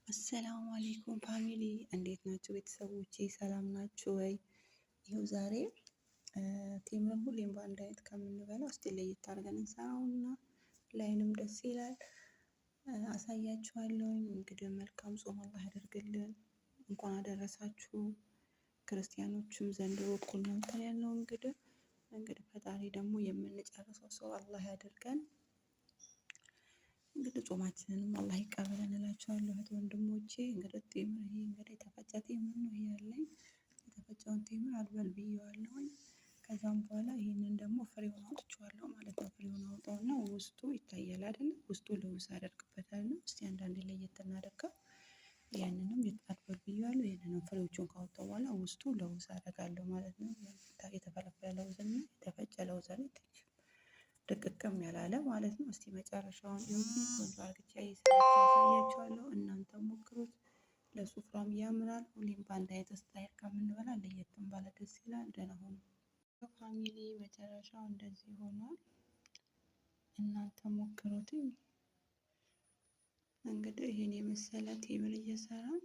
አሰላሙ አሌይኩም ፋሚሊ እንዴት ናችሁ? ቤተሰቦቼ ሰላም ናችሁ ወይ? ይኸው ዛሬ ቴምር ሁሌም በአንድ አይነት ከምንበላው እስቲ ለየት አድርገን እንሰራውና ላይንም ደስ ይላል አሳያችኋለሁኝ። እንግዲህ መልካም ጾም አላህ ያደርግልን። እንኳን አደረሳችሁ። ክርስቲያኖችም ዘንድሮ እኩል ነው እንትን ያለው እንግዲህ ፈጣሪ ደግሞ የምንጨርሰው ሰው አላህ ያደርገን። እንግዲህ ጾማችንንም አላህ ይቀበለን እላችኋለሁ እህት ወንድሞቼ። እንግዲህ ቴምር ይሄ እንግዲህ የተፈጨ ቴምር ነው ይሄ ያለኝ። የተፈጨውን ቴምር አልበል ብዬዋለሁኝ። ከዛም በኋላ ይሄንን ደግሞ ፍሬውን አውጥቼዋለሁ ማለት ነው። ፍሬውን አውጣውና ውስጡ ይታያል አይደል? ውስጡ ለውዝ አደርግበታለሁ። እስቲ አንዳንዴ ለየት እናደርገው። ያንንም አልበል ብዬዋለሁ። ይሄንንም ፍሬዎቹን ካወጣሁ በኋላ ውስጡ ለውዝ አደርጋለሁ ማለት ነው። የተፈለፈለ ለውዝ እና የተፈጨ ለውዝ አለ ድቅቅም ያላለ ማለት ነው። እስቲ መጨረሻውን ይሁን ቆንጆ አርግቼ ያሳያችኋለሁ። እናንተም ሞክሩት። ለሱፍራም ያምራል። ሁሌም በአንድ አይነት ስታይል ከምንበላ ለየትም ባለ ደስ ይላል። ደህና ሁኑ ፋሚሊ። መጨረሻው እንደዚህ ሆኗል። እናንተ ሞክሩት። እንግዲህ ይሄን የመሰለ ቴምር እየሰራን